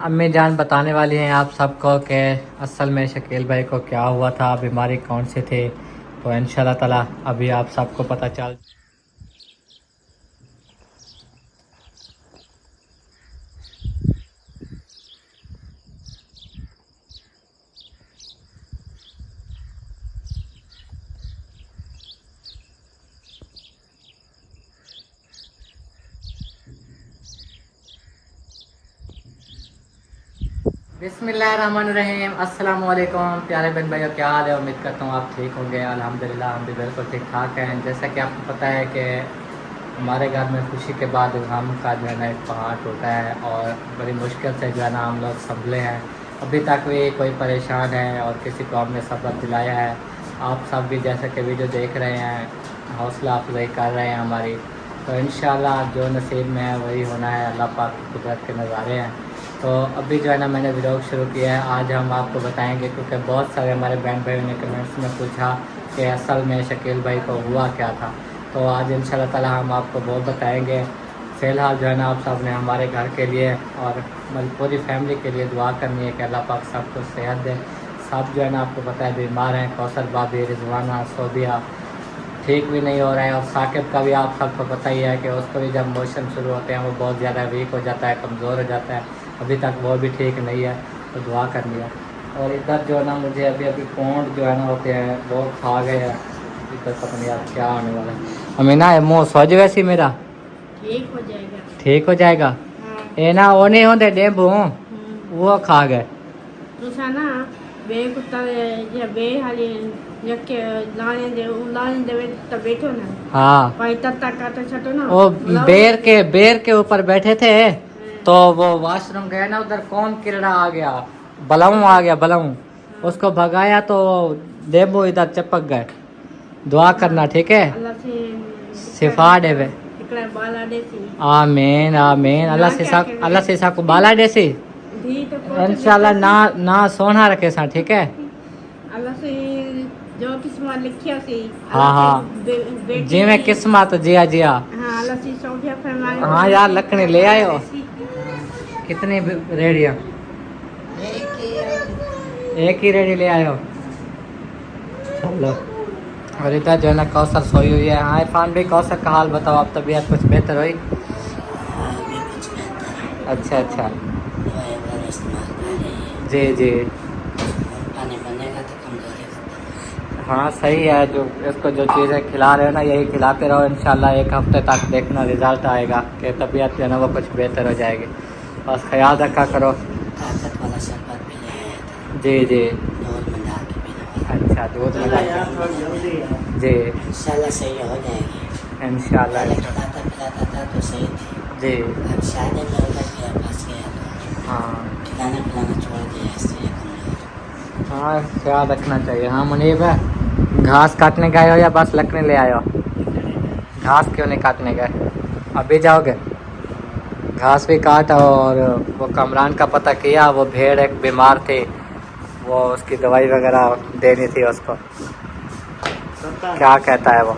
अम्मी जान बताने वाली हैं आप सबको कि असल में शकील भाई को क्या हुआ था, बीमारी कौन से थे। तो इंशाल्लाह ताला अभी आप सबको पता चल। बिस्मिल्लाहिर्रहमानिर्रहीम। अस्सलाम वालेकुम प्यारे बहन भाइयों, क्या हाल है? उम्मीद करता हूँ आप ठीक होंगे। अल्हम्दुलिल्लाह हम भी बिल्कुल ठीक ठाक हैं। जैसा कि आपको पता है कि हमारे घर में खुशी के बाद गम का जो है ना एक पहाड़ टूटा है और बड़ी मुश्किल से जो है ना हम लोग संभले हैं। अभी तक भी कोई परेशान है और किसी को हमने सबक दिलाया है। आप सब भी जैसा कि वीडियो देख रहे हैं, हौसला अफजाई कर रहे हैं हमारी। तो इंशाल्लाह जो नसीब में है वही होना है। अल्लाह पाक की कुदरत के नज़ारे हैं। तो अभी जो है ना मैंने व्लॉग शुरू किया है। आज हम आपको बताएंगे क्योंकि बहुत सारे हमारे बहन भाइयों ने कमेंट्स में पूछा कि असल में शकील भाई को हुआ क्या था। तो आज इंशाल्लाह ताला हम आपको बहुत बताएंगे। फ़िलहाल जो है ना आप सब ने हमारे घर के लिए और पूरी फैमिली के लिए दुआ करनी है कि अल्लाह पाक सबको सेहत दे। सब जो है ना आपको पता है बीमार हैं। कौसर भाभी, रिजवाना, सोबिया ठीक भी नहीं हो रहा है। और साकिब का भी आप सबको पता ही है कि उसको भी जब मोशन शुरू होते हैं वो बहुत ज़्यादा वीक हो जाता है, कमज़ोर हो जाता है। अभी तक वो भी ठीक नहीं है, तो दुआ करनी है। और इधर जो है ना मुझे अभी अभी कोंड जो है ना होते हैं वो खा गए हैं। इधर पता नहीं यार क्या होने वाला है। अमीना मुँह सोच वैसी मेरा ठीक हो जाएगा। ठीक हो जाएगा। हाँ। ये ना वो नहीं होते डेंगू, वो खा गए। ना बे कुत्ता या बे हाली यके लाने देवे तब बैठो ना। हाँ भाई तब तक तो छटो ना वो बेर के ऊपर बैठे थे तो वो वॉशरूम गए ना, उधर कौन कीड़ा आ गया, बलाऊ आ गया बलाऊ। उसको भगाया तो डेंगू इधर चिपक गए। दुआ करना ठीक है, अल्लाह से शिफा देवे। इकड़ा बाला देसी आमीन आमीन। अल्लाह से को बाला देसी धी तो इंशाल्लाह ना सोना रखे सा ठीक है। अल्लाह से जो किस्मत लिखिया सी। हाँ हाँ जी में किस्मत जिया जिया। हाँ अल्लाह से सौखिया फरमाए। हाँ यार लकड़ी ले आयो। कितनी रेडियाँ? एक ही रेडी ले आयो। चलो। और इधर जो है ना कौसर सोई हुई है। हाँ इरफान भी, कौसर का हाल बताओ, आप तबीयत कुछ बेहतर हुई? अच्छा अच्छा जी जी हाँ सही है। जो इसको जो चीज़ें खिला रहे हो ना यही खिलाते रहो। इंशाल्लाह एक हफ्ते तक देखना रिज़ल्ट आएगा कि तबीयत जो है ना वो कुछ बेहतर हो जाएगी। बस ख्याल रखा करो। जी जी अच्छा दूध में डाल के जी इंशाल्लाह सही हो जाएगी। इंशाल्लाह पिलाता था तो सही थी। जी अब शायद में उधर गया पास गया तो हाँ खिलाना पिलाना छोड़ दिया इसलिए हाँ ख्याल रखना चाहिए। हाँ मुनीब है, घास काटने गए हो या बस लकड़ी ले आए हो? घास क्यों नहीं काटने गए? अभी जाओगे? घास भी काटा। और वो कमरान का पता किया, वो भेड़ एक बीमार थी, वो उसकी दवाई वगैरह देनी थी उसको। क्या कहता है वो?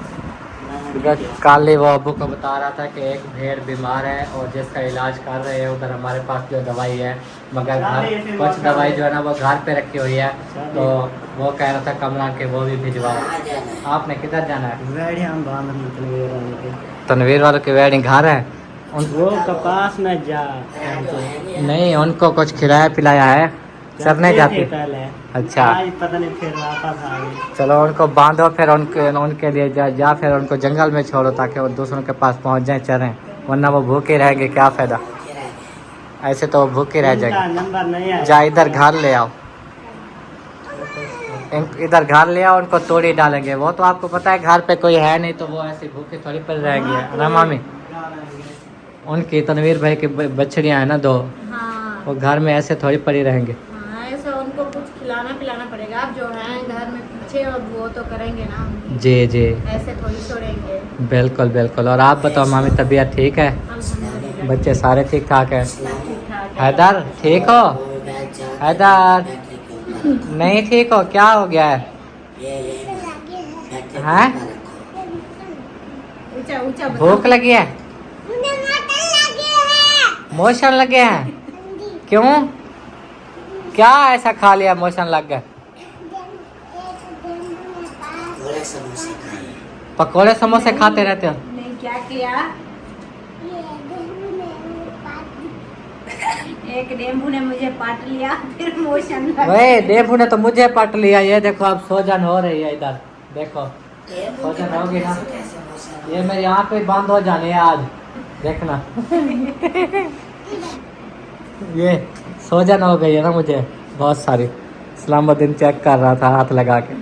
कल ही वो अबू को बता रहा था कि एक भेड़ बीमार है और जिसका इलाज कर रहे हैं। उधर हमारे पास जो दवाई है, मगर घर कुछ दवाई जो है ना वो घर पे रखी हुई है। तो वो कह रहा था कमरान के वो भी भिजवाओ। आपने किधर जाना है? तनवीर वालों की वेडिंग घर है वो कपास में जा नहीं, उनको कुछ खिलाया पिलाया है, सब नहीं जाती। अच्छा पता नहीं फिर वापस आ गई। चलो उनको बांधो फिर उनके लिए जा फिर उनको जंगल में छोड़ो ताकि वो दूसरों के पास पहुंच जाए, चरें। वरना वो भूखे रहेंगे, क्या फ़ायदा? ऐसे तो वो भूखे रह जाएंगे। नंबर नहीं है। जा इधर घर ले आओ, इधर घर ले आओ, उनको तोड़ी डालेंगे। वो तो आपको पता है घर पे कोई है नहीं तो वो ऐसे भूखे थोड़ी पड़ रहेंगे ना मामी। उनकी तनवीर भाई की बछड़ियाँ हैं ना दो, हाँ वो घर में ऐसे थोड़ी पड़ी रहेंगे। हाँ ऐसे उनको कुछ खिलाना पिलाना पड़ेगा। आप जो हैं घर में पीछे और वो तो करेंगे ना। जी जी ऐसे थोड़ी छोड़ेंगे। बिल्कुल बिल्कुल। और आप बताओ मामी, तबीयत ठीक है? अल्हम्दुलिल्लाह बच्चे सारे ठीक ठाक हैं? ठीक-ठाक है। हैदर ठीक हो? हैदर नहीं ठीक हो, क्या हो गया है? हैं? ऊंचा ऊंचा भूख लगी है? मोशन लगे हैं? क्यों? क्या ऐसा खा लिया मोशन लग गया? पकोड़े समोसे खाते रहते हो? नहीं, क्या किया? एक डेम्बू ने मुझे पाट लिया, फिर मोशन लग वही डेबू ने तो मुझे पट लिया। ये देखो अब सोजन हो रही है इधर, देखो सोजन होगी ना, ये मेरी आँख पे बंद हो जानी है आज, देखना। ये सोजन हो गई है ना मुझे बहुत सारी। सलामुद्दीन चेक कर रहा था हाथ लगा के।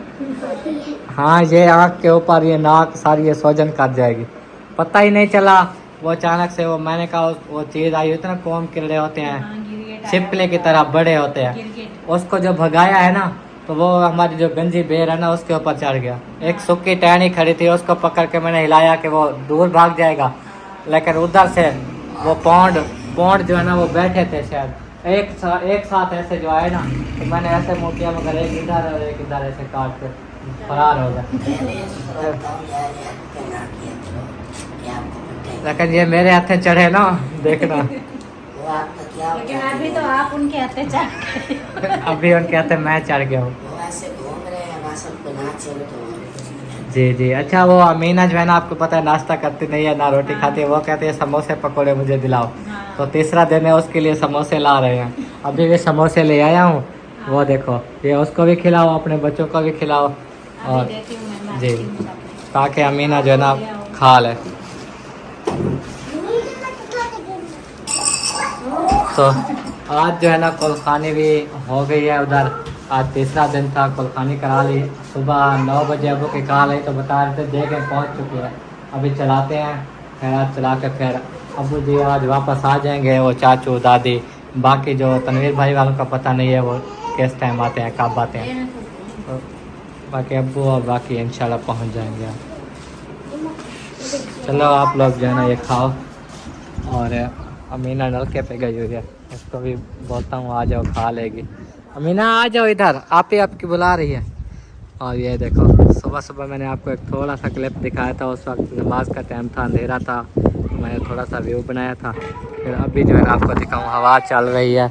हाँ, ये आँख के ऊपर ये नाक सारी ये सोजन कट जाएगी, पता ही नहीं चला। वो अचानक से वो मैंने कहा वो चीज़ आई होती है ना, कोम कीड़े होते हैं छिपकली की तरह बड़े होते हैं, उसको जो भगाया है ना, तो वो हमारी जो गंजी बेर है ना उसके ऊपर चढ़ गया। एक सूखी टहनी खड़ी थी, उसको पकड़ के मैंने हिलाया कि वो दूर भाग जाएगा, लेकिन उधर से वो पौंड जो है ना वो बैठे थे शायद, एक साथ ऐसे जो आए ना, तो मैंने ऐसे मुँह किया, मगर एक इधर और एक इधर ऐसे काट के फरार हो गया। लेकिन ये मेरे हाथे चढ़े ना, देखना। लेकिन अभी तो आप उनके हाथे चढ़ गए। अभी उनके हाथे मैं चढ़ गया हूँ। जी जी। अच्छा, वो अमीना जो है ना, आपको पता है नाश्ता करती नहीं है, ना रोटी खाती है, वो कहती है समोसे पकोड़े मुझे दिलाओ। तो तीसरा दिन है उसके लिए समोसे ला रहे हैं। अभी भी समोसे ले आया हूँ, वो देखो, ये उसको भी खिलाओ, अपने बच्चों को भी खिलाओ, और जी, ताकि अमीना जो है ना खा ले। तो आज जो है ना कुलखानी भी हो गई है उधर। आज तीसरा दिन था, कुलखानी करा ली। सुबह 9 बजे अबू की कॉल आई तो बता रहे थे जगह पहुंच चुकी है, अभी चलाते हैं। फिर आज चला के फिर अबू जी आज वापस आ जाएंगे, वो चाचू दादी। बाकी जो तनवीर भाई वालों का पता नहीं है वो किस टाइम आते हैं, कब आते हैं। तो बाकी अबू और बाकी इंशाल्लाह पहुंच जाएंगे। चलो आप लोग जो है ना ये खाओ। और अमीना नलके पे गई हुई है, उसको भी बोलता हूँ आ जाओ, खा लेगी। अमीना आ जाओ इधर, आप ही आपकी बुला रही है। और ये देखो, सुबह सुबह मैंने आपको एक थोड़ा सा क्लिप दिखाया था, उस वक्त नमाज का टाइम था, अंधेरा था, तो मैंने थोड़ा सा व्यू बनाया था। फिर अभी जो है ना आपको दिखाऊँ, हवा चल रही है,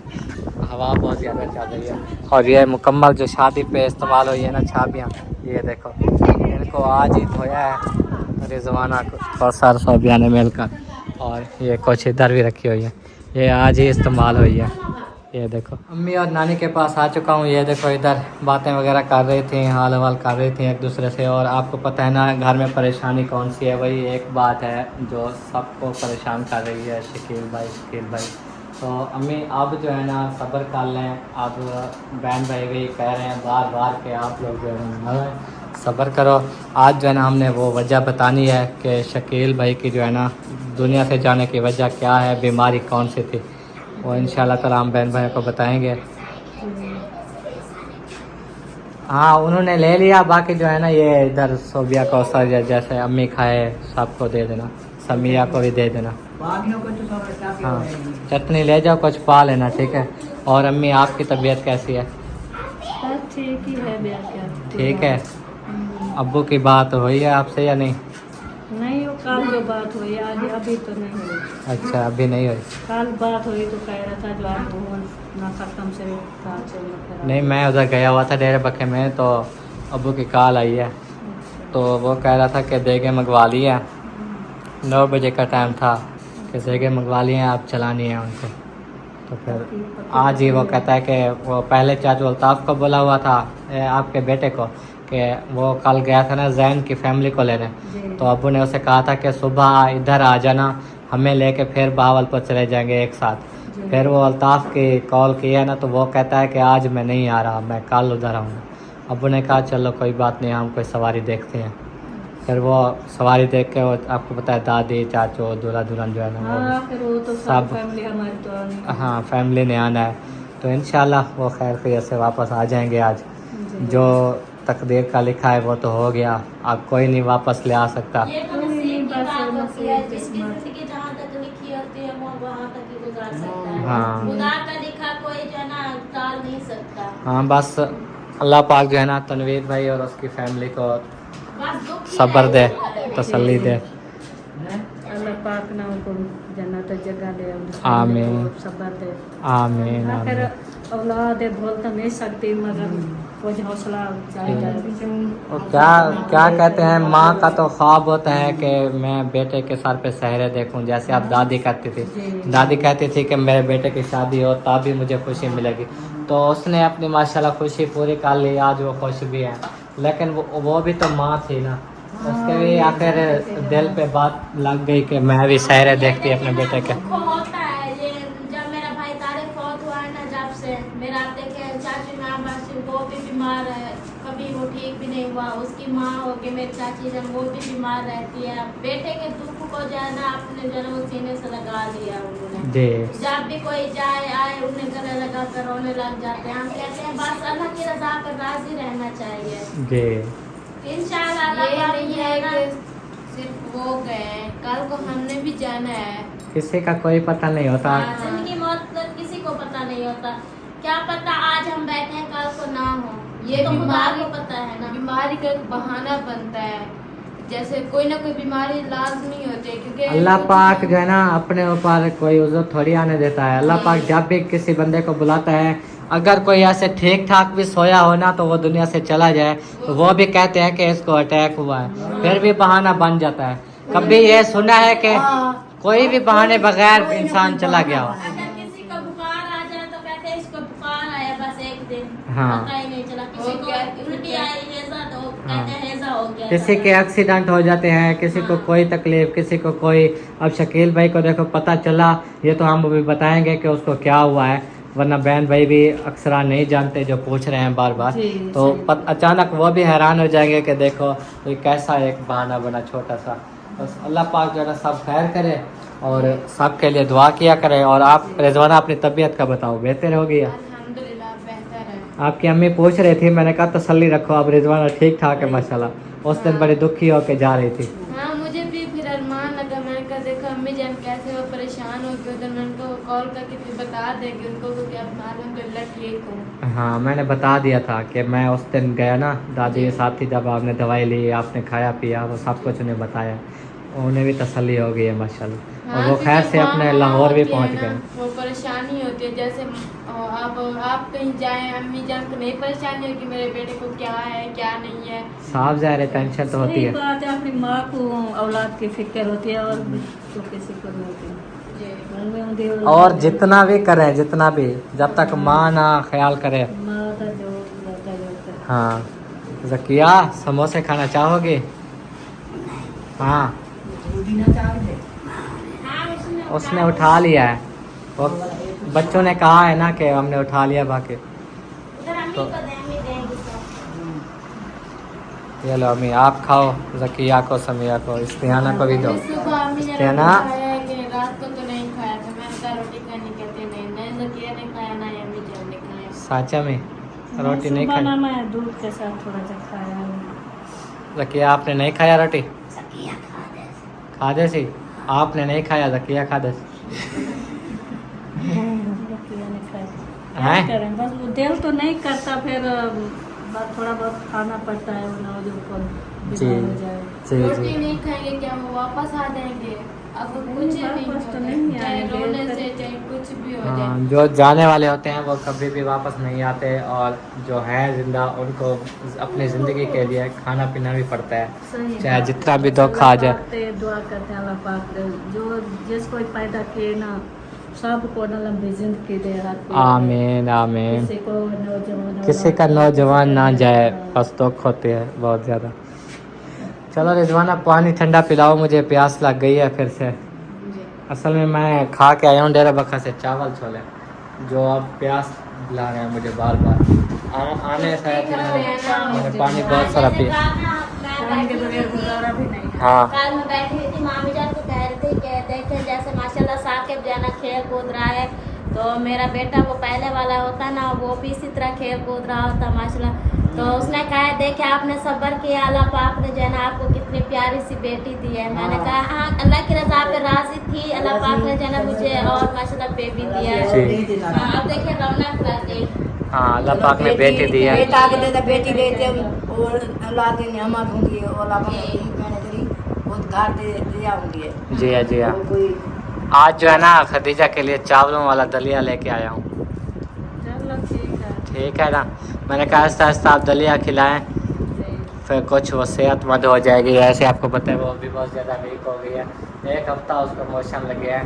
हवा बहुत ज़्यादा चल रही है। और ये मुकम्मल जो शादी पे इस्तेमाल हुई है ना छाबियाँ, ये देखो, इनको आज ही धोया है रिजवाना को और सर सोबिया ने मिलकर। और ये कुछ इधर भी रखी हुई है, ये आज ही इस्तेमाल हुई है। ये देखो, अम्मी और नानी के पास आ चुका हूँ। ये देखो, इधर बातें वगैरह कर रही थी, हाल हवाल कर रही थी एक दूसरे से। और आपको पता है ना घर में परेशानी कौन सी है, वही एक बात है जो सबको परेशान कर रही है, शकील भाई। तो अम्मी अब जो है ना सब्र कर लें। अब बहन भाई भी कह रहे हैं बार बार के आप लोग जो है सब्र करो। आज जो है ना हमने वो वजह बतानी है कि शकील भाई की जो है ना दुनिया से जाने की वजह क्या है, बीमारी कौन सी थी, वो इंशाल्लाह ताला हम बहन भाई को बताएंगे। हाँ, उन्होंने ले लिया, बाकी जो है ना ये इधर सोबिया को सर जैसे अम्मी खाए सबको दे देना, समिया को भी दे देना। हाँ, चटनी ले जाओ, कुछ पा लेना, ठीक है। और अम्मी आपकी तबीयत कैसी है? ठीक ही है, ठीक है। अब्बू की बात हुई है आपसे या नहीं? नहीं, वो कल जो बात हुई आज, अभी तो नहीं हुई। अच्छा, अभी नहीं हुई। कल बात हुई तो कह रहा था जो आज ना खत्म से नहीं, मैं उधर गया हुआ था डेरे बखे में, तो अब्बू की कॉल आई है, तो वो कह रहा था कि देगे मंगवा लिया, 9 बजे का टाइम था कि देगे मंगवा लिए, आप चलानी है उनको। तो फिर आज ही वो कहता है कि वो पहले चाचू अल्ताफ़ को बोला हुआ था आपके बेटे को कि वो कल गया था ना जैन की फैमिली को लेने, तो अब्बू ने उसे कहा था कि सुबह इधर आ जाना, हमें लेके फिर बावलपुर चले जाएंगे एक साथ। फिर वो अल्ताफ़ की कॉल किया ना, तो वो कहता है कि आज मैं नहीं आ रहा, मैं कल उधर आऊँगा। अब्बू ने कहा चलो कोई बात नहीं, हम कोई सवारी देखते हैं। फिर वो सवारी देख के वो आपको पता है दादी चाचू दूल्हा दुल्हन जो है ना वो तो सब फैमिली हमारी तो आनी है। हाँ फैमिली ने आना है, तो इंशाल्लाह वो खैर खैरियत से वापस आ जाएंगे। आज जो तकदीर का लिखा है वो तो हो गया, अब कोई नहीं वापस ले आ सकता। हाँ हाँ, बस अल्लाह पाक जो है ना तनवीर भाई और उसकी फैमिली को सब्र दे, तसल्ली दे। अल्लाह पाक ना उनको जन्नत जगह दे आमीन। सबर दे आमीन हाँ, फिर आमीन। औलाद बोल तो नहीं सकती मगर कुछ हौसला चाहिए। और क्या क्या कहते हैं, माँ का तो ख्वाब होता है कि मैं बेटे के सर पे सहरे देखूं, जैसे आप दादी कहती थी। जी। दादी कहती थी कि मेरे बेटे की शादी हो तब भी मुझे खुशी मिलेगी। तो उसने अपनी माशाल्लाह खुशी पूरी कर ली, आज वो खुश भी है। लेकिन वो भी तो माँ थी ना, उसके भी आखिर दिल पे बात लग गई कि मैं भी सहरे देखती अपने बेटे के। दुख होता है ये जब मेरा भाई तारिक फौत हुआ है ना, जब से मेरा आप देखे चाची माँ बासी वो भी बीमार है, कभी वो ठीक भी नहीं हुआ। उसकी माँ हो गई मेरी चाची जब वो भी बीमार रहती है। बेटे के दुख को जो है ना अपने जन्म सीने से लगा लिया उन्होंने। जी जब भी कोई जाए आए उन्हें गले लगा कर रोने लग जाते हैं। हम कहते हैं बस अल्लाह की रजा पर राजी रहना चाहिए। जी इंशाल्लाह ये नहीं है कि सिर्फ वो गए, कल को हमने भी जाना है। किसी का कोई पता नहीं होता। जिंदगी मौत का किसी को पता नहीं होता। क्या पता आज हम बैठे हैं कल को ना हो, ये तो बीमारी को पता है ना। बीमारी का एक बहाना बनता है, जैसे कोई ना कोई बीमारी लाजमी होती है क्योंकि अल्लाह पाक जो है ना अपने ऊपर कोई उज़्र थोड़ी आने देता है। अल्लाह पाक जब भी किसी बंदे को बुलाता है, अगर कोई ऐसे ठीक ठाक भी सोया हो ना तो वो दुनिया से चला जाए तो वो भी कहते हैं कि इसको अटैक हुआ है, फिर भी बहाना बन जाता है। कभी ये सुना है कि कोई भी बहाने बगैर इंसान चला गया हो? अगर किसी को बुखार आ जाए तो कहते हैं इसको बुखार आया बस एक दिन, हाँ। पता ही नहीं चला। किसी को उल्टी आई हैजा तो कहते हैं हैजा हो गया। किसी के एक्सीडेंट हो जाते हैं, किसी को कोई तकलीफ, किसी को कोई। अब शकील भाई को देखो पता चला, ये तो हम अभी बताएंगे कि उसको क्या हुआ है, वरना बहन भाई भी अक्सर नहीं जानते जो पूछ रहे हैं बार बार। तो अचानक वो भी हैरान हो जाएंगे कि देखो ये कैसा एक बहाना बना छोटा सा। बस अल्लाह पाक जो है ना सब खैर करे और सब के लिए दुआ किया करे। और आप रिजवाना अपनी तबीयत का बताओ, बेहतर हो गई है? अल्हम्दुलिल्लाह बेहतर है। आपकी अम्मी पूछ रही थी, मैंने कहा तसल्ली रखो, अब रिजवाना ठीक ठाक है माशाल्लाह। उस दिन बड़ी दुखी होकर जा रही थी। हाँ मुझे भी फिर अरमान लगा, मैंने कहा देखो अम्मी जान कैसे वो परेशान हो गई उधर, मैं उनको कॉल करके फिर बता देगी उनको कि अब अल्हम्दुलिल्लाह ठीक हो। हाँ मैंने बता दिया था कि मैं उस दिन गया ना दादी के साथ ही, जब आपने दवाई ली, आपने खाया पिया, वो सब कुछ उन्हें बताया, उन्हें भी तसल्ली हो गई है माशाल्लाह। और वो खैर से अपने लाहौर भी पहुंच गए। वो परेशानी होती है जैसे अब आप कहीं जाएं अम्मी जान को नहीं परेशानी होगी मेरे बेटे को क्या है क्या नहीं है। साफ ज़ाहिर है टेंशन तो होती है। बात है, अपनी माँ को औलाद की फिक्र होती है और तो किसी को नहीं होती। घर में उनकी और जितना भी करें, जितना भी, जब तक माँ ना ख्याल करे। माँ का जो रहता है हाँ ज़किया समोसे खाना चाहोगे? हाँ उसने उठा लिया है, वो बच्चों ने कहा है ना कि हमने उठा लिया बाकी। तो ये लो अम्मी आप खाओ, ज़किया को समिया को इस्तियाना को भी दो। सुबह अम्मी ने इस्तियाना खाया है कि रात को तो नहीं खाया था, मैंने कहा रोटी खानी कहते नहीं ज़किया ने खाया ना अम्मी जान ने खाया। साचा में रोटी नहीं सुबह ना खाई? मैं दूध के साथ थोड़ा सा खाया है। ज़किया आपने नहीं खाया रोटी? खा दे सी, आपने नहीं खाया, ज़किया खा दे। रोटियां नहीं खाई। क्या हैं? करें, बस वो दिल तो नहीं करता, फिर बस थोड़ा बहुत खाना पड़ता है वरना वो जो ऊपर जी बीमार हो जाए। जी रोटी जी। नहीं खाएंगे क्या वो वापस आ जाएंगे? अब कुछ नहीं वापस तो होता, नहीं चाहे आएंगे। रोने से चाहे कुछ भी हो जाए। हाँ जो जाने वाले होते हैं वो कभी भी वापस नहीं आते, और जो हैं जिंदा उनको अपनी ज़िंदगी के लिए खाना पीना भी पड़ता है, सही चाहे बात जितना है। भी दुख आ जाए। अल्लाह पाक से दुआ करते हैं अल्लाह पाक जो जिसको पैदा किए ना सबको ना लंबी जिंदगी दे। हर कोई आमीन आमीन। किसी को नौजवान किसी का नौजवान ना जाए, बस दुख होते हैं बहुत ज़्यादा। चलो रिजवाना पानी ठंडा पिलाओ, मुझे प्यास लग गई है फिर से। असल में मैं खा के आया हूँ डेरा बखा से चावल छोले, जो अब प्यास ला रहे हैं मुझे बार बार। आने से मैंने पानी बहुत सारा पिया। पानी के बगैर गुजारा भी नहीं है। हाँ कल मैं बैठी हुई थी, मामी जान को कह रही थी कि देखें जैसे माशाल्लाह साकिब जो है ना खेल कूद रहा है, तो मेरा बेटा वो पहले वाला होता ना वो भी इसी तरह खेल कूद रहा होता माशाल्लाह। तो उसने कहा देखे आपने सब्र किया, अल्लाह पाक ने जो है ना आपको कितनी प्यारी सी बेटी दी है। मैंने कहा हाँ अल्लाह की रजा पे राजी थी, अल्लाह पाक ने जो है ना मुझे और माशाल्लाह बेबी दिया जी। है। हाँ, अब देखिए रौनक लगी। हाँ अल्लाह पाक ने बेटी दी है। बेटा के दे बेटी देते और औलाद ने नेमत होंगी और अल्लाह पाक ने मैंने तेरी बहुत घर दे दिया होंगी। जी हाँ जी हाँ। कोई आज जो है ना खदीजा के लिए चावलों वाला दलिया लेके आया हूँ। चलो ठीक है। ठीक है ना, मैंने कहा आहिस्ता आहिस्ता आप दलिया खिलाएं, फिर कुछ वो सेहतमंद हो जाएगी। ऐसे आपको पता है वो भी बहुत ज़्यादा वीक हो गई है, 1 हफ्ता उसको मोशन लगे है,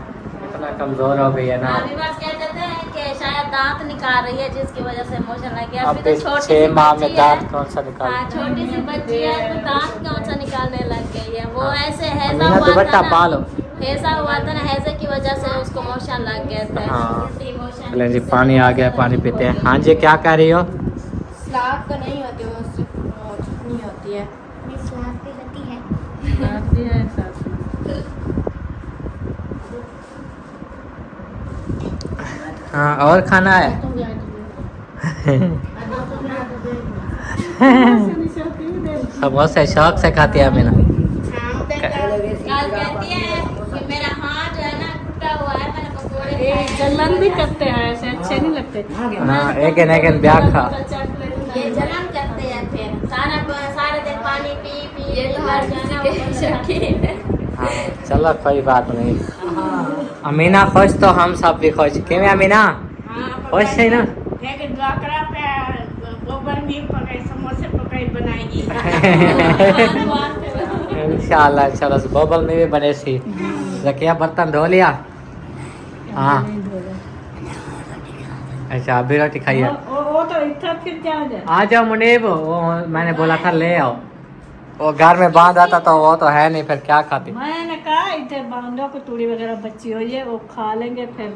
इतना कमज़ोर हो गई है ना। अभी बस क्या कहते हैं कि शायद दांत निकाल रही है जिसकी वजह से मोशन लग गया। अब अभी तो छोटी 6 सी माह बच्ची में है। दांत कौन सा निकाल? हाँ, छोटी सी बच्ची है तो दांत कौन सा निकालने लग गई है। वो हाँ। ऐसे हैजा अमीना हुआ दुपट्टा था पालो। ना, हैजा हुआ था ना, हैजे की वजह से उसको मोशन लग गए थे। हाँ। उल्टी मोशन। चलें जी, पानी आ गया, पानी पीते हैं। हाँ जी, क्या कह रही हो? सलाद तो नहीं होती, वो सिर्फ चटनी होती है। सलाद की होती है। बात भी है साथ में। हाँ, और खाना है? समोसे शौक से खाती है अमीना। कल कहती है कि मेरा हाथ जो है ना टूटा हुआ है, मैंने पकौड़े ये खाए। जलन भी करते हैं, ऐसे अच्छे नहीं लगते। हाँ, एक ब्याह खा। ये जलन करते हैं, फिर सारे दिन पानी पी पी ये तो पी हर कर किसी जाना, के वो शौकीन है। हाँ, चलो कोई बात नहीं। अमीना खुश तो हम सब भी खुश। क्यों अमीना खुश है ना? इंशाल्लाह इंशाल्लाह बबल में भी बने सी। रखिया बर्तन धो लिया? हाँ। अच्छा, अभी रोटी खाई है? वो तो इतना फिर क्या हो जाए। आ जाओ मुनीब, वो मैंने बोला था ले आओ। वो घर में बांध आता तो वो तो है नहीं, फिर क्या खाती? मैंने कहा इधर बांधो को तूड़ी वगैरह बच्ची हो ये वो खा लेंगे, फिर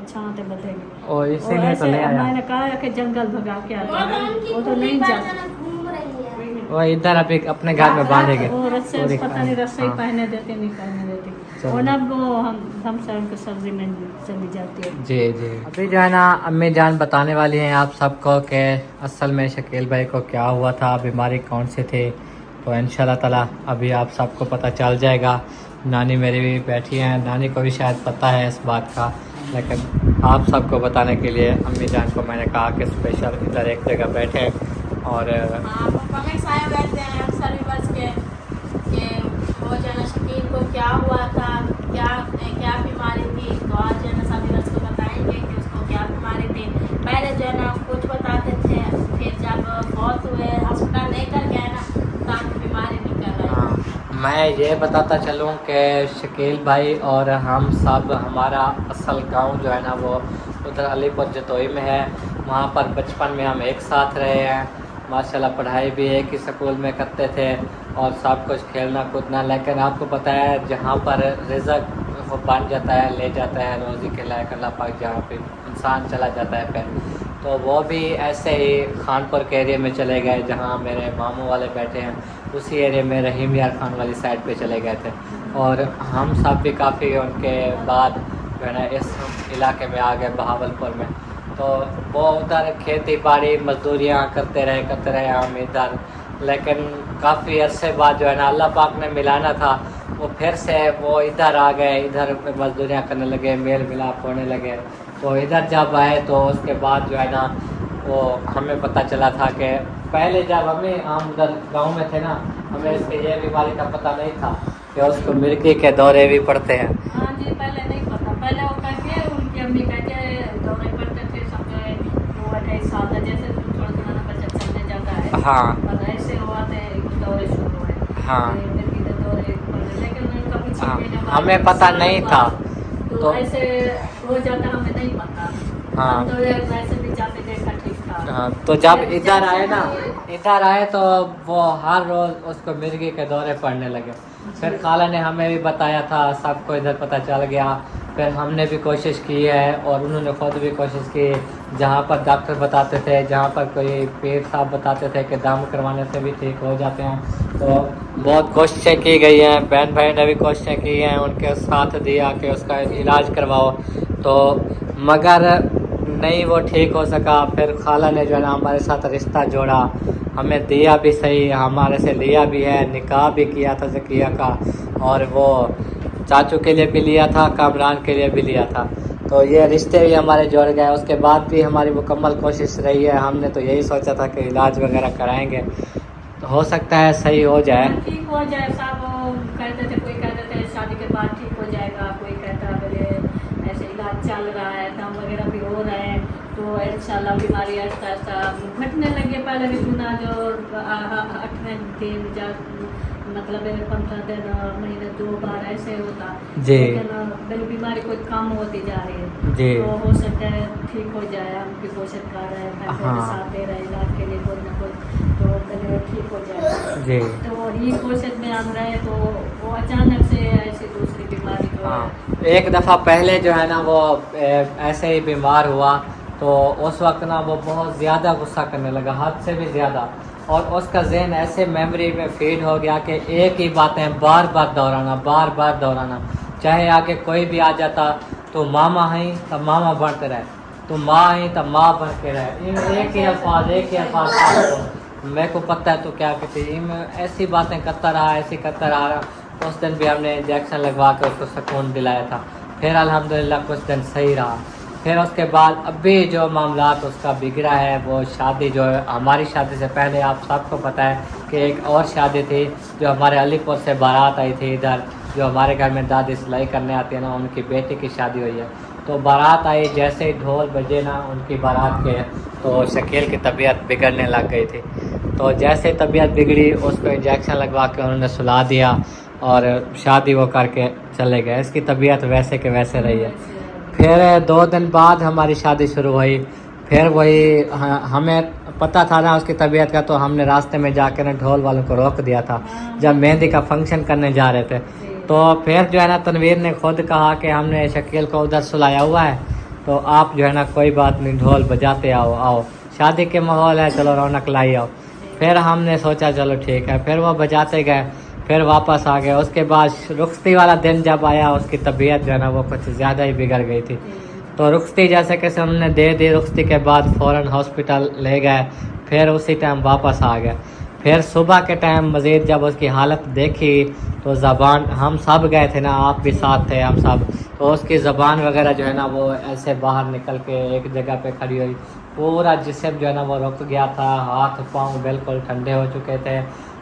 छांते बधेंगे। ओ इसीलिए तो ले आया। मैंने कहा कि जंगल भगा के आता है, वो तो नहीं जाता। घूम रही है। वो इधर अभी अपने घर में बांधेंगे। वो रस्से पूरी पता नहीं रस्से ही हाँ। पहने देते नहीं पहने देते। चलो। और अब वो हम सब की सब्जी में चली जाती है। जी जी, अभी जो है ना अम्मी जान बताने वाली हैं आप सबको कि असल में शकील भाई को क्या हुआ था, बीमारी कौन सी थी। तो इंशाल्लाह ताला अभी आप सबको पता चल जाएगा। नानी मेरी भी बैठी हैं, नानी को भी शायद पता है इस बात का, लेकिन आप सबको बताने के लिए अम्मी जान को मैंने कहा कि स्पेशल इधर एक जगह बैठे और हाँ, वो कमेंट्स आए रहते हैं अक्सर व्यूअर्स के कि वो जो है ना शकील को क्या हुआ था, क्या बीमारी थी। तो आज जो है ना सभी व्यूअर्स को बताएंगे कि उसको क्या बीमारी थी। पहले जो है ना कुछ बताते थे, फिर जब बहुत हुए अस्पताल लेकर गए ना तब बीमारी निकल आई। हाँ, मैं ये बताता चलूँ कि शकील भाई और हम सब, हमारा असल गांव जो है ना वो उधर अलीपुर जतोई में है। वहाँ पर बचपन में हम एक साथ रहे हैं, माशाल्लाह पढ़ाई भी एक ही स्कूल में करते थे और सब कुछ खेलना कूदना। लेकिन आपको पता है जहाँ पर रिज़्क वो बन जाता है, ले जाता है रोज़ी के लायक अल्लाह पाक, जहाँ पे इंसान चला जाता है फिर तो वो भी ऐसे ही खानपुर के एरिया में चले गए जहाँ मेरे मामू वाले बैठे हैं, उसी एरिया में रहीम यार खान वाली साइड पे चले गए थे। और हम सब भी काफ़ी उनके बाद जो है ना इस इलाके में आ गए बहावलपुर में। तो वो उधर खेती बाड़ी मजदूरियाँ करते रहे हम इधर। लेकिन काफ़ी अरसे बाद जो है ना अल्लाह पाक ने मिलाना था, वो फिर से वो इधर आ गए, इधर मजदूरियाँ करने लगे, मेल मिलाप होने लगे। तो इधर जब आए तो उसके बाद जो है ना वो हमें पता चला था कि पहले जब हम उधर गांव में थे ना, हमें इसके ये बीमारी का पता नहीं था कि उसको मिर्गी के दौरे भी पड़ते हैं। हाँ जी, पहले नहीं पता। पहले वो कहते उनकी अम्मी कहते दौरे पड़ते थे सबके, वो 28 साल का जैसे थोड़ा थोड़ा ना बच्चा चलने जाता है। हाँ पर ऐसे हुआ थे दौरे शुरू हुए। हाँ मिर्गी के दौरे पड़े, लेकिन उनका कुछ हाँ, महीने बाद हमें पता नहीं था। तो ऐसे हो जाता, हमें नहीं पता। हाँ। तो वैसे भी जाके देखा ठीक था। हाँ, तो जब इधर आए ना, इधर आए तो वो हर रोज़ उसको मिर्गी के दौरे पड़ने लगे। फिर खाला ने हमें भी बताया था, सबको इधर पता चल गया। फिर हमने भी कोशिश की है और उन्होंने ख़ुद भी कोशिश की, जहाँ पर डॉक्टर बताते थे, जहाँ पर कोई पीर साहब बताते थे कि दम करवाने से भी ठीक हो जाते हैं। तो बहुत कोशिशें की गई हैं, बहन भाई ने भी कोशिशें की हैं, उनके साथ दिया कि उसका इलाज करवाओ, तो मगर नहीं वो ठीक हो सका। फिर खाला ने जो है ना हमारे साथ रिश्ता जोड़ा, हमें दिया भी सही, हमारे से लिया भी है, निकाह भी किया था ज़किया का, और वो चाचू के लिए भी लिया था, कामरान के लिए भी लिया था। तो ये रिश्ते भी हमारे जुड़ गए। उसके बाद भी हमारी मुकम्मल कोशिश रही है, हमने तो यही सोचा था कि इलाज वगैरह कराएंगे, तो हो सकता है सही हो जाए। ठीक हो जाए। सब कहते थे, कोई कहते थे शादी के बाद ठीक हो जाएगा, कोई कहता है इंशाल्लाह बीमारी आहिस्ता आहिस्ता घटने लगे। पहले भी सुना जो 8वें दिन जा मतलब 15 दिन महीने 2 बार ऐसे होता, जी। लेकिन मेरी बीमारी कोई कम होती जा रही है, जी। तो हो सकता है ठीक हो जाए। हम की कोशिश कर रहे हैं, पैसे हाँ। के साथ दे रहे हैं इलाज के लिए कुछ न कुछ, तो पहले ठीक हो जाए। जी। तो ये कोशिश में हम रहे, तो वो अचानक से ऐसी दूसरी बीमारी जो हाँ, है। एक दफ़ा पहले जो है ना वो ऐसे ही बीमार हुआ, तो उस वक्त ना वो बहुत ज़्यादा गुस्सा करने लगा, हद से भी ज़्यादा, और उसका जहन ऐसे मेमोरी में फीड हो गया कि एक ही बातें बार बार दोहराना, चाहे आगे कोई भी आ जाता तो मामा हैं तब मामा बनते रहे, तो माँ हैं तब माँ बन के रहे, इन एक ही अल्फाज मेरे को पता है तो क्या कहते हैं, ऐसी बातें करता रहा। उस दिन भी हमने इंजेक्शन लगवा के उसको सुकून दिलाया था, फिर अल्हम्दुलिल्लाह कुछ दिन सही रहा। फिर उसके बाद अभी जो मामलात उसका बिगड़ा है, वो शादी जो है, हमारी शादी से पहले आप सबको पता है कि एक और शादी थी जो हमारे अलीपुर से बारात आई थी इधर, जो हमारे घर में दादी सिलाई करने आती है ना, उनकी बेटी की शादी हुई है। तो बारात आई, जैसे ही ढोल बजे ना उनकी बारात के, तो शकील की तबीयत बिगड़ने लग गई थी। तो जैसे तबीयत बिगड़ी, उसको इंजेक्शन लगवा के उन्होंने सुला दिया और शादी वो करके चले गए। इसकी तबीयत वैसे के वैसे रही है। फिर 2 दिन बाद हमारी शादी शुरू हुई, फिर वही हमें पता था ना उसकी तबीयत का, तो हमने रास्ते में जाकर ना ढोल वालों को रोक दिया था जब मेहंदी का फंक्शन करने जा रहे थे। तो फिर जो है ना तनवीर ने खुद कहा कि हमने शकील को उधर सुलाया हुआ है, तो आप जो है ना कोई बात नहीं, ढोल बजाते आओ, शादी के माहौल है, चलो रौनक लाई आओ। फिर हमने सोचा चलो ठीक है, फिर वो बजाते गए, फिर वापस आ गए। उसके बाद रुखसती वाला दिन जब आया, उसकी तबीयत जो है ना वो कुछ ज़्यादा ही बिगड़ गई थी। तो रुखसती जैसे कैसे हमने दे दी, रुखसती के बाद फ़ौरन हॉस्पिटल ले गए, फिर उसी टाइम वापस आ गए। फिर सुबह के टाइम मज़ीद जब उसकी हालत देखी, तो ज़बान, हम सब गए थे ना, आप भी साथ थे, हम सब, तो उसकी ज़बान वगैरह जो है ना वो ऐसे बाहर निकल के एक जगह पे खड़ी हुई, पूरा जिस्म जो है ना वो रुक गया था, हाथ पाँव बिल्कुल ठंडे हो चुके थे,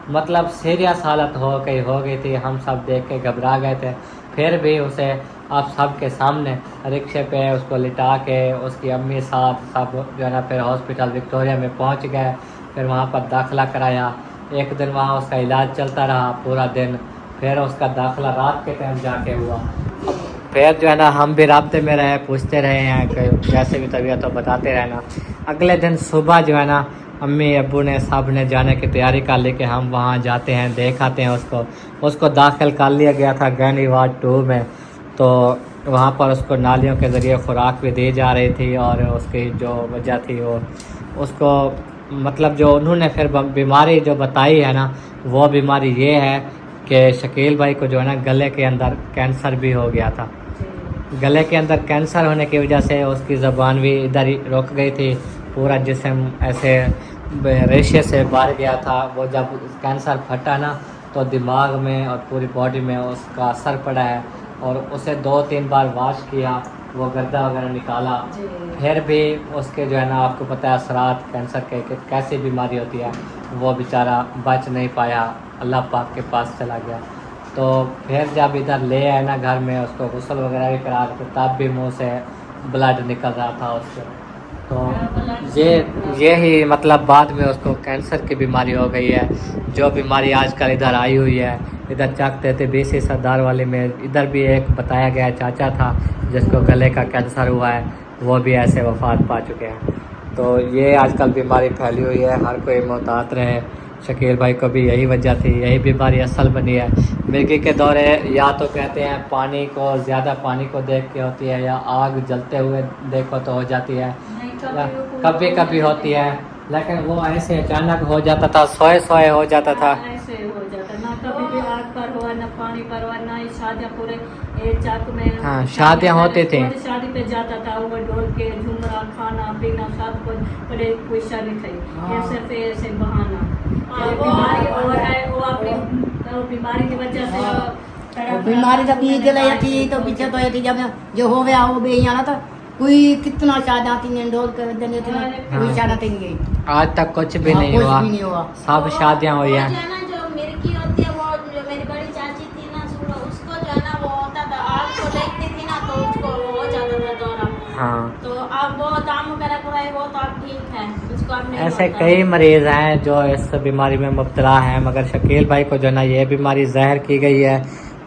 मतलब सीरियस हालत हो गई थी। हम सब देख के घबरा गए थे। फिर भी उसे आप सब के सामने रिक्शे पे उसको लिटा के, उसकी अम्मी साथ सब जो है ना फिर हॉस्पिटल विक्टोरिया में पहुंच गए। फिर वहां पर दाखिला कराया, एक दिन वहां उसका इलाज चलता रहा पूरा दिन, फिर उसका दाखिला रात के टाइम जाके हुआ। फिर जो है ना हम भी राब्ते में रहे, पूछते रहे हैं कि जैसे भी तबीयत हो बताते रहना। अगले दिन सुबह जो है ना अम्मी अब्बू ने सब ने जाने की तैयारी कर ली कि हम वहाँ जाते हैं, देख आते हैं उसको दाखिल कर लिया गया था गैनी वार्ड 2 में। तो वहाँ पर उसको नालियों के ज़रिए खुराक भी दी जा रही थी, और उसकी जो वजह थी वो उसको मतलब जो उन्होंने फिर बीमारी जो बताई है ना, वो बीमारी ये है कि शकील भाई को जो है ना गले के अंदर कैंसर भी हो गया था। गले के अंदर कैंसर होने की वजह से उसकी ज़बान भी इधर ही रुक गई थी, पूरा जिस्म ऐसे रेशे से भर गया था। वो जब कैंसर फटा ना, तो दिमाग में और पूरी बॉडी में उसका असर पड़ा है, और उसे 2-3 बार वॉश किया, वो गर्दा वगैरह निकाला, फिर भी उसके जो है ना आपको पता है असरात कैंसर के कैसी बीमारी होती है, वो बेचारा बच नहीं पाया, अल्लाह पाक के पास चला गया। तो फिर जब इधर ले आए ना घर में, उसको गुस्ल वगैरह भी करा रहे थे, तब भी मुँह से ब्लड निकल रहा था उससे। तो ये ही मतलब बाद में उसको कैंसर की बीमारी हो गई है, जो बीमारी आजकल इधर आई हुई है। इधर चकते थे BC सरदार वाले में, इधर भी एक बताया गया चाचा था जिसको गले का कैंसर हुआ है, वो भी ऐसे वफात पा चुके हैं। तो ये आजकल बीमारी फैली हुई है, हर कोई मोहतात रहे। शकील भाई को भी यही वजह थी, यही बीमारी असल बनी है। मिर्गी के दौरे या तो कहते हैं पानी को, ज़्यादा पानी को देख के होती है, या आग जलते हुए देखो तो हो जाती है, या कभी कभी होती है, लेकिन वो ऐसे अचानक हो जाता था, सोए हो जाता था। ऐसे हो जाता, ना कभी भी आग पर हुआ, ना पानी पर हुआ, ना ही शादियाँ पूरे एक चाक में। हाँ, शादियाँ होती थी। शादी पे जाता था, वो ढोल के झुमरा, खाना पीना सब कुछ, बड़े कोई शादी थी, ऐसे बहाना। बीमारी और है वो अपनी बीमारी की वजह से बीमारी जब ये दिलाई थी, तो पीछे तो ये थी जब जो हो गया वो भी आना था, कोई कितना शादियाँ थी, ढोल कर देने थे, कोई शादी नहीं गई आज तक कुछ भी नहीं हुआ, सब शादियाँ हुई हैं। जो मिर्गी होती है, वो जो मेरी बड़ी चाची थी ना, उसको जो है ना वो होता था, आग को देखती थी ना तो उसको हो जाता था दौरा। हाँ, तो अब वो दाम वगैरह पूरा है वो तो अब ठीक है, उसको अब नहीं ऐसे होता। कई मरीज हैं जो इस बीमारी में मुब्तला हैं, मगर शकील भाई को जो है ना ये बीमारी जहर की गई है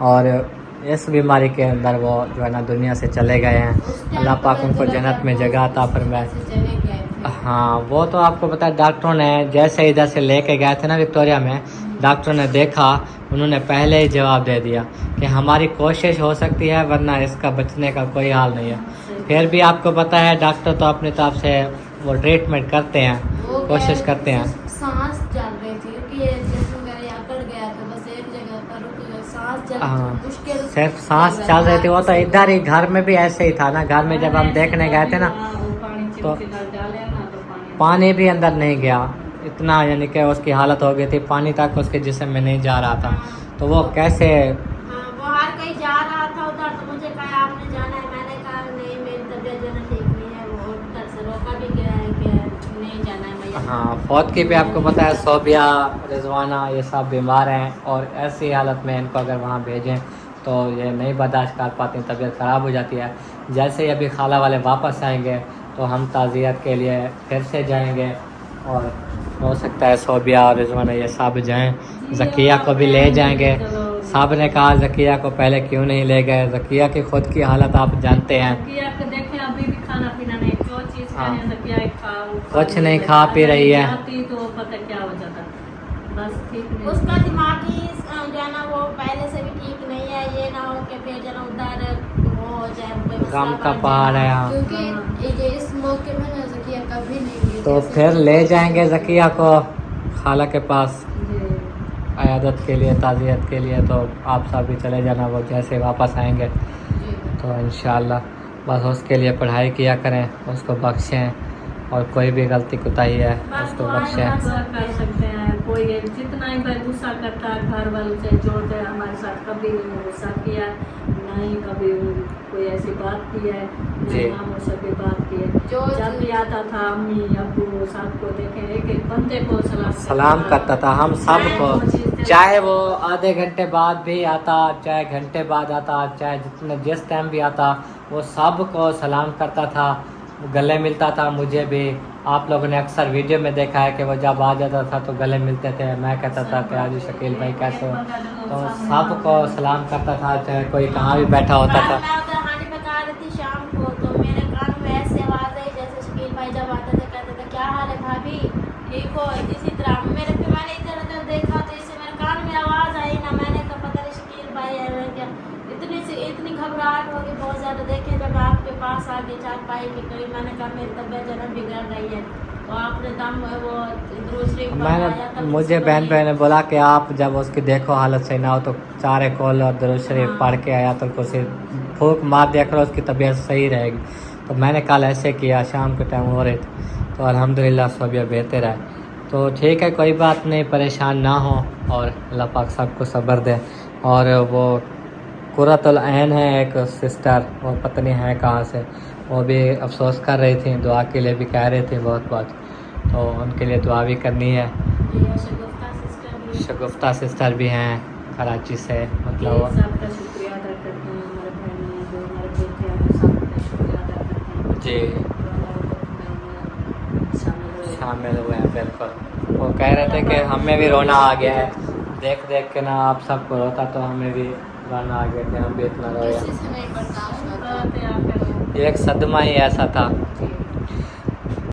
और इस बीमारी के अंदर वो जो है ना दुनिया से चले गए हैं। अल्लाह पाक उनको जन्नत में जगह अता फरमाए। चले गए थे। हाँ, वो तो आपको पता है, डॉक्टरों ने जैसे इधर से लेके गए थे ना विक्टोरिया में, डॉक्टरों ने देखा, उन्होंने पहले ही जवाब दे दिया कि हमारी कोशिश हो सकती है वरना इसका बचने का कोई हाल नहीं है। फिर भी आपको पता है डॉक्टर तो अपनी तरफ से वो ट्रीटमेंट करते हैं, वो कोशिश क्या- करते हैं। सांस चल रही थी क्योंकि ये जिस्म मेरा अकड़ गया था, बस एक जगह पर रुक गया, सांस चल हाँ, मुश्किल सिर्फ सांस चल रही थी। वो तो इधर ही घर में भी ऐसे ही था ना, घर में जब हम देखने गए थे ना तो पानी भी अंदर नहीं गया, इतना यानी कि उसकी हालत हो गई थी, पानी तक उसके जिस्म में नहीं जा रहा था। तो वो कैसे, हाँ, वो हर कहीं जा रहा था उधर, तो मुझे कहा आपने जाना है, मैंने कहा नहीं मेरी तबीयत जो है ना ठीक नहीं है, वो उधर से रोका भी गया है कि नहीं जाना है भैया। हाँ, फौत की भी आपको पता है, सोबिया, रिजवाना, ये सब बीमार हैं और ऐसी हालत में इनको अगर वहाँ भेजें तो ये नहीं बर्दाश्त कर पाती, तबीयत ख़राब हो जाती है। जैसे ही अभी खाला वाले वापस आएंगे तो हम ताज़ियत के लिए फिर से जाएंगे और हो सकता है सोबिया और रिजवाना ये सब जाएं, ज़किया को भी ले जाएंगे। साहब ने कहा ज़किया को पहले क्यों नहीं ले गए, ज़किया की खुद की हालत आप जानते हैं, ज़किया को देखें अभी भी खाना पीना नहीं, जो चीज़ हाँ। खाने ज़किया कुछ नहीं खा पी रही है। तो पता क्या हो जाता, बस ठीक नहीं। उसका दिमागी जो है ना वो पहले से भी ठीक नहीं है, ये ना हो कि फिर जो है ना उधर वो हो जाए, कोई मसला गम का बढ़ पहाड़ जाए। है यहाँ। क्योंकि ये इस मौके में ना ज़किया कभी नहीं हुई, तो जैसे- फिर ले जाएंगे ज़किया को खाला के पास जी। अयादत के लिए, ताज़ियत के लिए। तो आप सब भी चले जाना, वो जैसे वापस आएंगे जी। तो इंशाल्लाह बस उसके लिए पढ़ाई किया करें, उसको बख्शें और कोई भी गलती कोताही है बस उसको दुआएं बख्शें। दुआ कर सकते हैं, कोई जितना ही भाई गुस्सा करता है घर वालों से जोड़ते हैं, हमारे साथ कभी नहीं गुस्सा किया, ना ही कभी कोई ऐसी बात की है, जी। ना हम उससे भी बात की है। जब भी आता था अम्मी अब्बू सबको देखे, एक एक बंदे को सलाम करता था हम सबको, चाहे वो आधे घंटे बाद भी आता, चाहे घंटे बाद आता, चाहे जितने जिस टाइम भी आता, वो सबको सलाम करता था, गले मिलता था। मुझे भी आप लोगों ने अक्सर वीडियो में देखा है कि वो जब आ जाता था तो गले मिलते थे, मैं कहता था कि आज शकील भाई कैसे हो, तो सबको सलाम करता था, चाहे कोई कहाँ भी बैठा होता था। मैं उधर हांडी पका रही थी शाम को, तो मेरे कान में ऐसे आवाज़ आई जैसे शकील भाई जब आते थे कहते थे क्या हाल है भाभी, ठीक हो, इसी तरह मैंने इधर उधर देखा तो इससे मेरे कान में आवाज़ आई ना, मैंने कहा पता नहीं शकील भाई है मैं क्या, इतनी घबराहट होगी बहुत ज़्यादा। देखे जब आपके पास आगे चार पाई के करीब, मैंने कहा मेरी तबीयत जरा बिगड़ रही है, तो आपने दम वो दूसरी मुझे बहन ने बोला कि आप जब उसकी देखो हालत सही ना हो तो 4 कॉल और दुरूद शरीफ हाँ। पढ़ के आया तो कुछ फूक मार दिया करो, उसकी तबीयत सही रहेगी। तो मैंने कल ऐसे किया, शाम के टाइम हो रहे थे, तो अल्हम्दुलिल्लाह सोबिया बेहतर है। तो ठीक है, कोई बात नहीं, परेशान ना हो और अल्लाह पाक सबको सब्र दे। और वो कुर्रतुल ऐन है एक सिस्टर, वो पता नहीं है कहाँ से, वो भी अफसोस कर रही थी, दुआ के लिए भी कह रही थी बहुत बहुत, तो उनके लिए दुआ भी करनी है। शगुफ्ता सिस्टर भी हैं कराची से, मतलब वो सबका शुक्रिया अदा करते हैं, हमारे बहन हैं जो हमारे बेटे हैं सबका शुक्रिया अदा करते हैं जी शामिल हुए। शामिल हुए हैं। बिल्कुल, वो कह रहे थे कि हमें भी रोना आ गया है, देख देख के ना आप सबको रोता तो हमें भी रोना आ गया कि हम भी इतना रोए। किसी से नहीं बर्दाश्त होता। तो आप करें। एक सदमा ही ऐसा था।